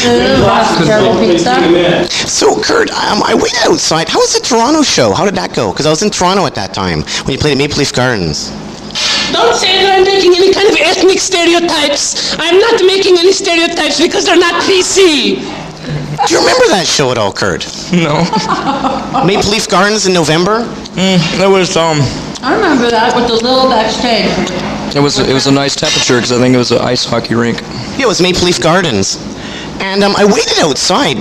Terrible pizza. So, Kurt, I waited outside. How was the Toronto show? How did that go? Because I was in Toronto at that time when you played at Maple Leaf Gardens. Don't say that I'm making any kind of ethnic stereotypes. I'm not making any stereotypes because they're not PC. Do you remember that show at all, Kurt? No. Maple Leaf Gardens in November? It was I remember that with the little backstage. It was a nice temperature because I think it was an ice hockey rink. Yeah, it was Maple Leaf Gardens. And I waited outside,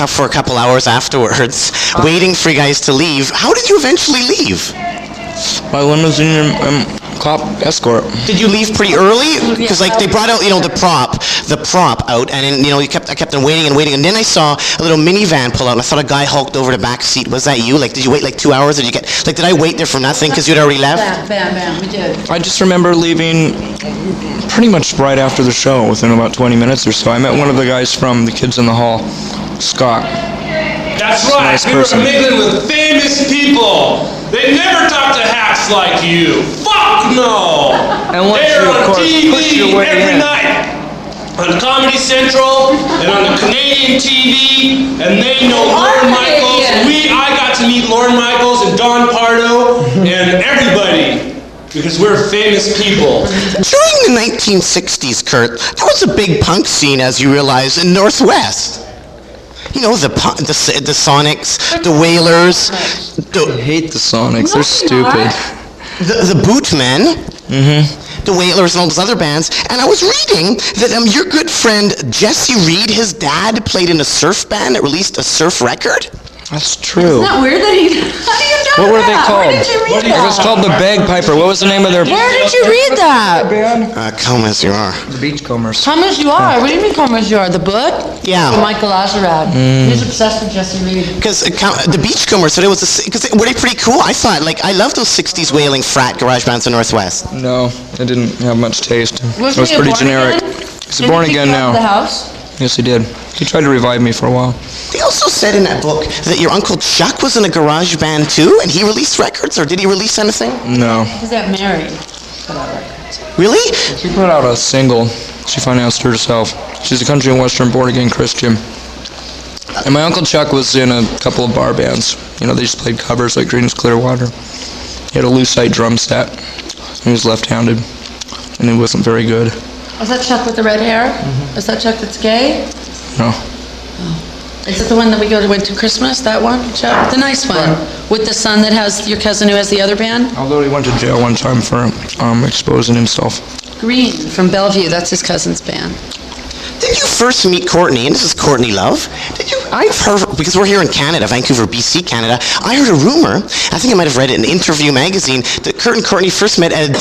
for a couple hours afterwards, waiting for you guys to leave. How did you eventually leave? By limousine and cop escort. Did you leave pretty early? Because they brought out, the prop out, and then, I kept on waiting and waiting, and then I saw a little minivan pull out, and I thought a guy hulked over the back seat. Was that you? Did you wait 2 hours? Did I wait there for nothing because you'd already left? Bam, we did. I just remember leaving pretty much right after the show, within about 20 minutes or so. I met one of the guys from the Kids in the Hall, Scott. That's right. Nice We were person. mingling with famous people. They never talk to hacks like you. Fuck no. And once They're you, of on course, TV push your way every in. night. On Comedy Central and on the Canadian TV, and they know Lorne Michaels. I got to meet Lorne Michaels and Don Pardo and everybody because we're famous people. During the 1960s, Kurt, there was a big punk scene, as you realize, in Northwest. The Sonics, the Wailers, I hate the Sonics. They're stupid. the Bootmen, the Wailers, and all those other bands. And I was reading that your good friend Jesse Reed, his dad, played in a surf band that released a surf record. That's true. Isn't that weird that how do you know What were they that? called? Where did you read It was that? called the Bagpiper. What was the name of their Where did you read that? band? Come as you are. The Beachcombers. Come as you are. What do you mean come as you are? The book? Yeah. From Michael Azerrad. He's obsessed with Jesse Reed. Because the Beachcombers, so were they pretty cool? I thought, I love those 60s wailing frat garage bands in Northwest. No, it didn't have much taste. It Was was he a pretty born generic. again? He's born again now. The house? Yes, he did. He tried to revive me for a while. They also said in that book that your Uncle Chuck was in a garage band too, and he released records, or did he release anything? No. He's got married. Really? She put out a single. She financed herself. She's a country and western born-again Christian. And my Uncle Chuck was in a couple of bar bands. They just played covers like Green's Clearwater. He had a lucite drum set. And he was left-handed. And he wasn't very good. Is that Chuck with the red hair? Is that Chuck that's gay? No. Is it the one that we went to Christmas? That one, Chuck? The nice one. With the son that has your cousin who has the other band? Although he went to jail one time for exposing himself. Green from Bellevue. That's his cousin's band. Did you first meet Courtney, and this is Courtney Love? I've heard, because we're here in Canada, Vancouver, BC, Canada, I heard a rumor, I think I might have read it in Interview magazine, that Kurt and Courtney first met at a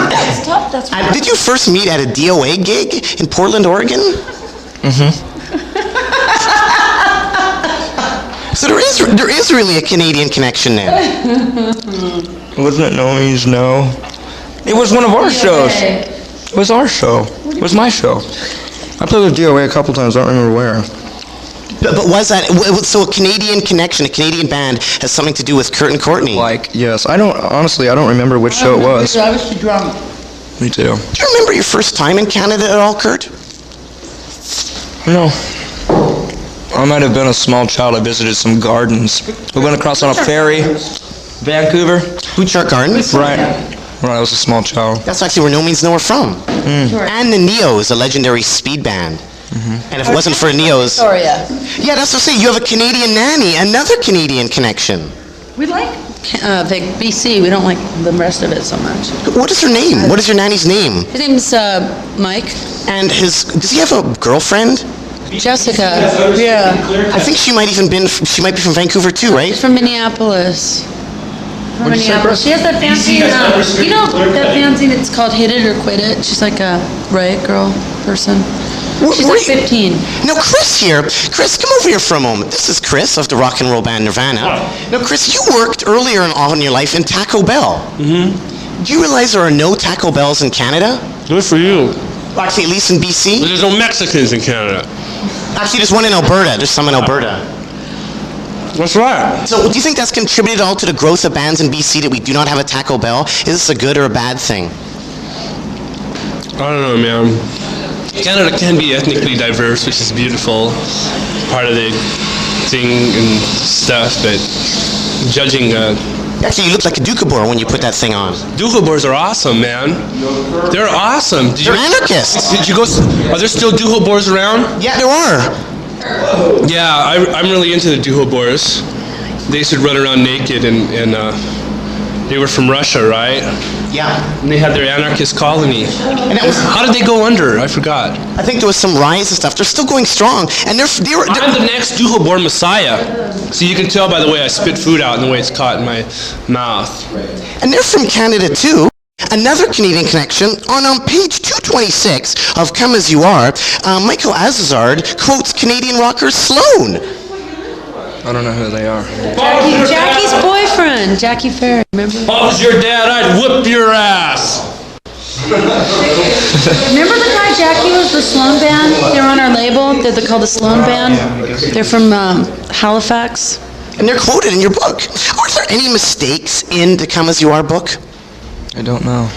That's tough. That's did you first meet at a DOA gig in Portland, Oregon? So there is really a Canadian connection there. Wasn't it No Means No? It was one of our shows. It was our show. It was my show. I played with DOA a couple times. I don't remember where. But was that, so a Canadian connection, a Canadian band, has something to do with Kurt and Courtney? Yes. I don't remember which show it was. I was too drunk. Me too. Do you remember your first time in Canada at all, Kurt? No. I might have been a small child. I visited some gardens. We went across on a ferry. Vancouver. Butchart Gardens? Right. Right, I was a small child. That's actually where No Means No are from. And the Neos, a legendary speed band. And if it wasn't for the Neos... Victoria. Yeah, that's what I'm saying. You have a Canadian nanny, another Canadian connection. We like BC. We don't like the rest of it so much. What is her name? What is your nanny's name? His name's Mike. And does he have a girlfriend? Jessica. Yeah. I think she might be from Vancouver too, right? She's from Minneapolis. From What'd you say, Minneapolis. Chris? She has that fancy, that fanzine, it's called Hit It or Quit It. She's like a riot girl person. She's like 15. No, Chris here. Chris, come over here for a moment. This is Chris of the rock and roll band Nirvana. Now, Chris, you worked earlier on in your life in Taco Bell. Do you realize there are no Taco Bells in Canada? Good for you. Well, actually, at least in BC. There's no Mexicans in Canada. Actually, there's one in Alberta. There's some in Alberta. That's right. So do you think that's contributed at all to the growth of bands in BC that we do not have a Taco Bell? Is this a good or a bad thing? I don't know, man. Canada can be ethnically diverse, which is beautiful. Part of the thing and stuff, but judging Actually, you look like a Doukhobor when you put that thing on. Doukhobors are awesome, man. They're awesome. They're anarchists. Did you go? Are there still Doukhobors around? Yeah, there are. Yeah, I'm really into the Doukhobors. They used to run around naked, and they were from Russia, right? Yeah. And they had their anarchist colony. And it was, How did they go under? I forgot. I think there was some riots and stuff. They're still going strong, and they're I'm the next Doukhobor messiah. So you can tell by the way I spit food out and the way it's caught in my mouth. and they're from Canada too. Another Canadian connection on page 226 of Come As You Are. Michael Azazard quotes Canadian rocker Sloan. I don't know who they are. Jackie's boyfriend, Jackie Ferry, remember? If I was your dad, I'd whip your ass. Remember the guy Jackie was the Sloan Band? They were on our label. They're called the Sloan Band. They're from Halifax. And they're quoted in your book. Are there any mistakes in the Come As You Are book? I don't know.